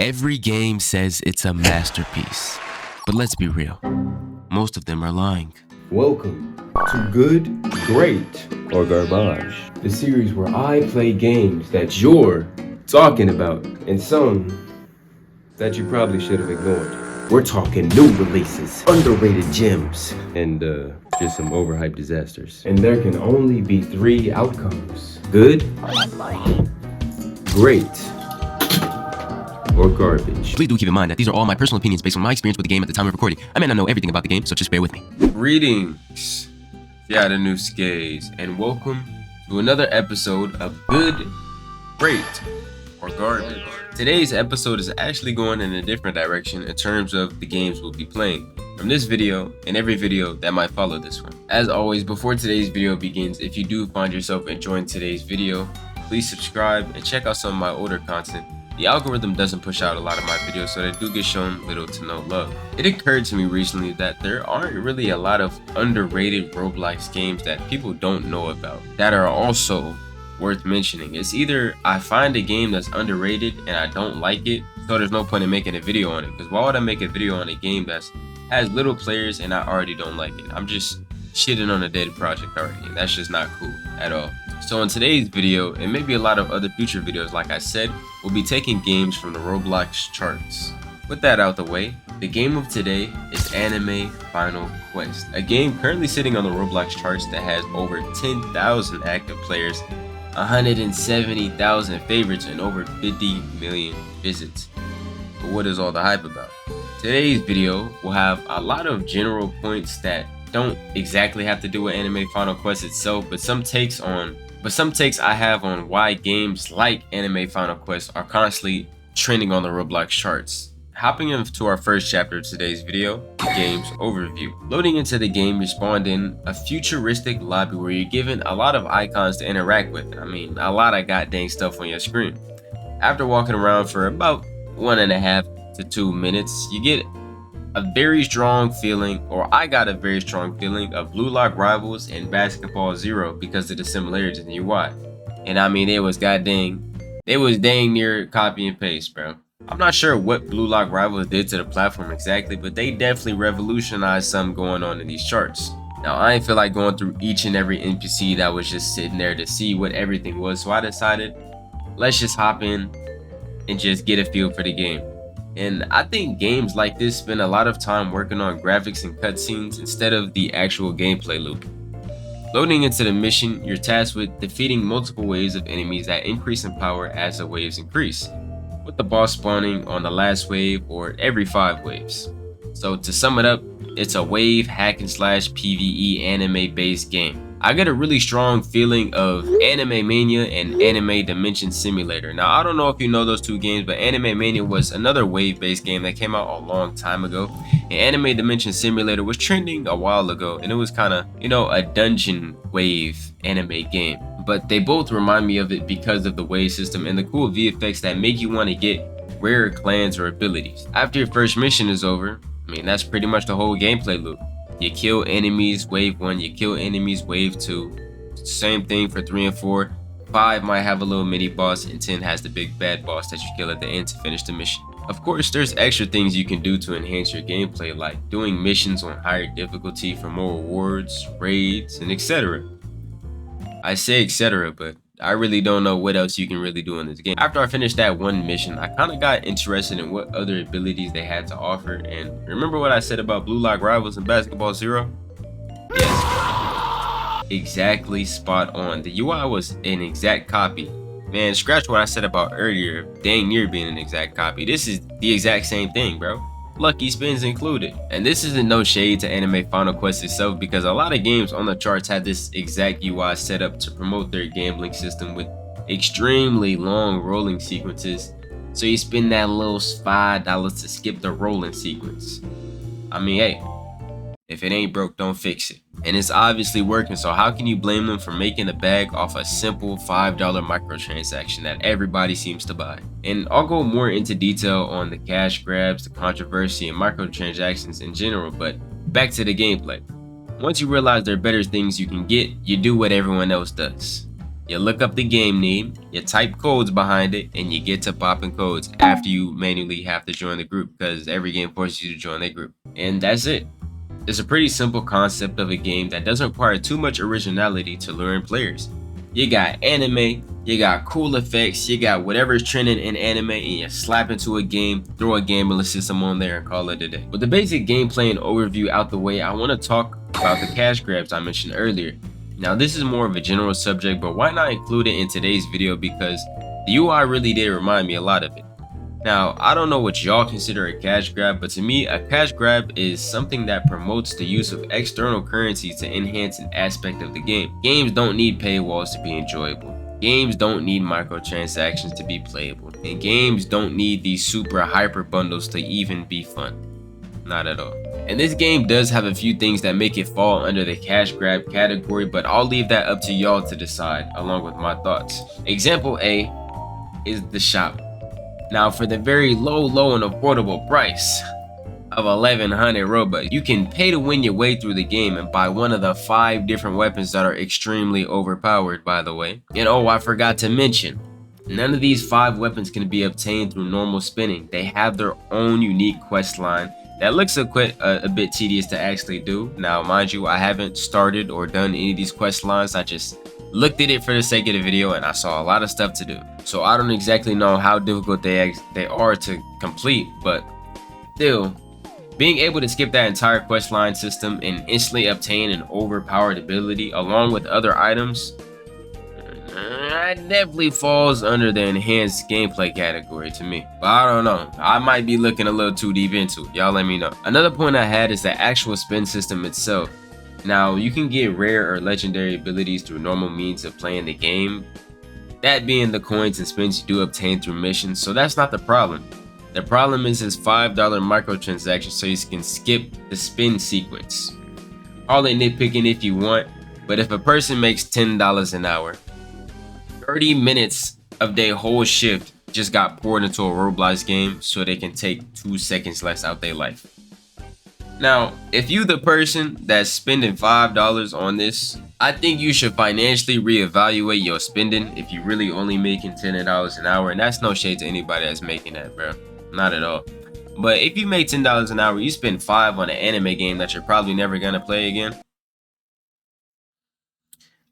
Every game says it's a masterpiece, but let's be real, most of them are lying. Welcome to Good, Great, or Garbage, the series where I play games that you're talking about and some that you probably should have ignored. We're talking new releases, underrated gems, and just some overhyped disasters. And there can only be three outcomes: good, great, or garbage. Please do keep in mind that these are all my personal opinions based on my experience with the game at the time of recording. I may not know everything about the game, so just bear with me. Greetings, Skays, and welcome to another episode of Good, Great, or Garbage. Today's episode is actually going in a different direction in terms of the games we'll be playing from this video and every video that might follow this one. As always, before today's video begins, if you do find yourself enjoying today's video, please subscribe and check out some of my older content. The algorithm doesn't push out a lot of my videos, so they do get shown little to no love. It occurred to me recently that there aren't really a lot of underrated Roblox games that people don't know about that are also worth mentioning. It's either I find a game that's underrated and I don't like it, so there's no point in making a video on it, because why would I make a video on a game that has little players and I already don't like it? I'm just shitting on a dead project already, and that's just not cool at all. So in today's video, and maybe a lot of other future videos, like I said, we'll be taking games from the Roblox charts. With that out the way, the game of today is Anime Final Quest, a game currently sitting on the Roblox charts that has over 10,000 active players, 170,000 favorites, and over 50 million visits. But what is all the hype about? Today's video will have a lot of general points that don't exactly have to do with Anime Final Quest itself, but some takes I have on why games like Anime Final Quest are constantly trending on the Roblox charts. Hopping into our first chapter of today's video, the game's overview. Loading into the game, you're spawned in a futuristic lobby where you're given a lot of icons to interact with. I mean, a lot of goddamn stuff on your screen. After walking around for about 1.5 to 2 minutes, you get a very strong feeling, or I got a very strong feeling, of Blue Lock Rivals and Basketball Zero because of the similarities in the UI. And I mean, it was dang near copy and paste, bro. I'm not sure what Blue Lock Rivals did to the platform exactly, but they definitely revolutionized something going on in these charts. Now, I ain't feel like going through each and every NPC that was just sitting there to see what everything was, so I decided, let's just hop in and just get a feel for the game. And I think games like this spend a lot of time working on graphics and cutscenes instead of the actual gameplay loop. Loading into the mission, you're tasked with defeating multiple waves of enemies that increase in power as the waves increase, with the boss spawning on the last wave or every 5 waves. So to sum it up, it's a wave hack and slash PvE anime based game. I get a really strong feeling of Anime Mania and Anime Dimension Simulator. Now, I don't know if you know those two games, but Anime Mania was another wave-based game that came out a long time ago. And Anime Dimension Simulator was trending a while ago, and it was kind of, a dungeon wave anime game. But they both remind me of it because of the wave system and the cool VFX that make you want to get rare clans or abilities. After your first mission is over, that's pretty much the whole gameplay loop. You kill enemies wave 1, you kill enemies wave 2. Same thing for 3 and 4. 5 might have a little mini boss, and 10 has the big bad boss that you kill at the end to finish the mission. Of course, there's extra things you can do to enhance your gameplay, like doing missions on higher difficulty for more rewards, raids, and etc. I say etc, but I really don't know what else you can really do in this game. After I finished that one mission, I kind of got interested in what other abilities they had to offer. And remember what I said about Blue Lock Rivals and Basketball Zero? Yes, exactly spot on. The UI was an exact copy. Man, scratch what I said about earlier, dang near being an exact copy. This is the exact same thing, bro. Lucky spins included. And this isn't no shade to Anime Final Quest itself, because a lot of games on the charts had this exact UI set up to promote their gambling system with extremely long rolling sequences, so you spend that little $5 to skip the rolling sequence. Hey, if it ain't broke, don't fix it. And it's obviously working, so how can you blame them for making a bag off a simple $5 microtransaction that everybody seems to buy? And I'll go more into detail on the cash grabs, the controversy, and microtransactions in general, but back to the gameplay. Once you realize there are better things you can get, you do what everyone else does. You look up the game name, you type codes behind it, and you get to popping codes after you manually have to join the group, because every game forces you to join their group. And that's it. It's a pretty simple concept of a game that doesn't require too much originality to lure in players. You got anime, you got cool effects, you got whatever's trending in anime, and you slap into a game, throw a gambling system on there, and call it a day. With the basic gameplay and overview out the way, I want to talk about the cash grabs I mentioned earlier. Now this is more of a general subject, but why not include it in today's video, because the UI really did remind me a lot of it. Now, I don't know what y'all consider a cash grab, but to me, a cash grab is something that promotes the use of external currency to enhance an aspect of the game. Games don't need paywalls to be enjoyable. Games don't need microtransactions to be playable. And games don't need these super hyper bundles to even be fun. Not at all. And this game does have a few things that make it fall under the cash grab category, but I'll leave that up to y'all to decide along with my thoughts. Example A is the shop. Now for the very low and affordable price of 1100 Robux, you can pay to win your way through the game and buy one of the 5 different weapons that are extremely overpowered, by the way. And oh, I forgot to mention, none of these 5 weapons can be obtained through normal spinning. They have their own unique quest line that looks a bit tedious to actually do. Now mind you, I haven't started or done any of these quest lines. I just looked at it for the sake of the video and I saw a lot of stuff to do. So I don't exactly know how difficult they are to complete, but still, being able to skip that entire quest line system and instantly obtain an overpowered ability along with other items, that definitely falls under the enhanced gameplay category to me. But I don't know, I might be looking a little too deep into it. Y'all let me know. Another point I had is the actual spin system itself. Now, you can get rare or legendary abilities through normal means of playing the game, that being the coins and spins you do obtain through missions, so that's not the problem. The problem is his $5 microtransactions so you can skip the spin sequence. All in nitpicking if you want, but if a person makes $10 an hour, 30 minutes of their whole shift just got poured into a Roblox game so they can take 2 seconds less out their life. Now, if you the person that's spending $5 on this, I think you should financially reevaluate your spending if you really only making $10 an hour, and that's no shade to anybody that's making that, bro. Not at all. But if you make $10 an hour, you spend $5 on an anime game that you're probably never gonna play again,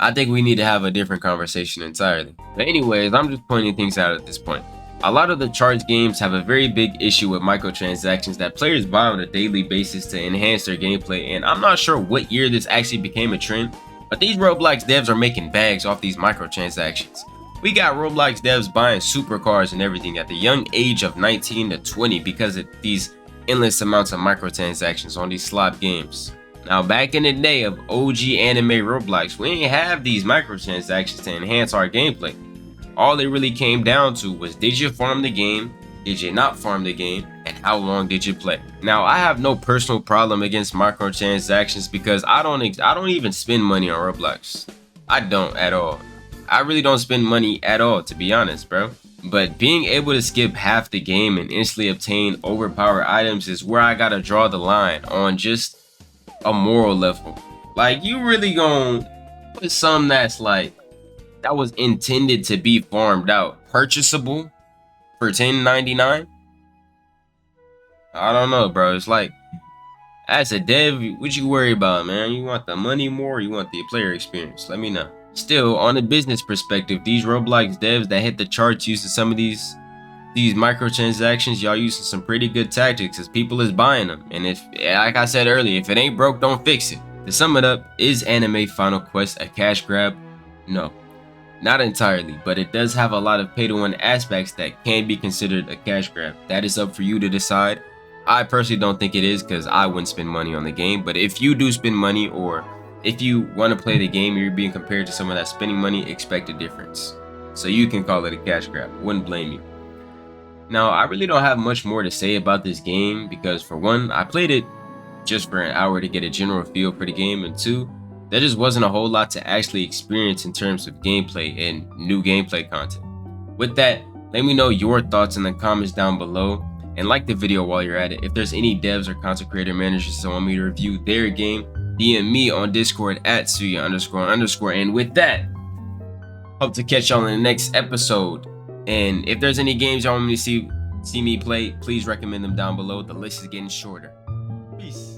I think we need to have a different conversation entirely. But anyways, I'm just pointing things out at this point. A lot of the charge games have a very big issue with microtransactions that players buy on a daily basis to enhance their gameplay, and I'm not sure what year this actually became a trend, but these Roblox devs are making bags off these microtransactions. We got Roblox devs buying supercars and everything at the young age of 19 to 20 because of these endless amounts of microtransactions on these slot games. Now back in the day of OG anime Roblox, we didn't have these microtransactions to enhance our gameplay. All it really came down to was, did you farm the game, did you not farm the game, and how long did you play? Now I have no personal problem against microtransactions because I don't even spend money on Roblox. I don't at all. I really don't spend money at all, to be honest, bro. But being able to skip half the game and instantly obtain overpowered items is where I gotta draw the line on just a moral level. Like, you really gonna put something that's like, that was intended to be farmed out, purchasable for $10.99? I don't know, bro. It's like, as a dev, what you worry about, man? You want the money more, or you want the player experience? Let me know. Still, on a business perspective, these Roblox devs that hit the charts using some of these microtransactions, y'all using some pretty good tactics as people is buying them. And if, like I said earlier, if it ain't broke, don't fix it. To sum it up, is Anime Final Quest a cash grab? No. Not entirely, but it does have a lot of pay-to-win aspects that can be considered a cash grab. That is up for you to decide. I personally don't think it is because I wouldn't spend money on the game, but if you do spend money, or if you want to play the game and you're being compared to someone that's spending money, expect a difference. So you can call it a cash grab. Wouldn't blame you. Now, I really don't have much more to say about this game because, for one, I played it just for an hour to get a general feel for the game, and two, there just wasn't a whole lot to actually experience in terms of gameplay and new gameplay content. With that, let me know your thoughts in the comments down below, and like the video while you're at it. If there's any devs or content creator managers that want me to review their game, DM me on Discord at atsuya__. And with that, Hope to catch y'all in the next episode. And if there's any games y'all want me to see me play, please recommend them down below. The list is getting shorter. Peace.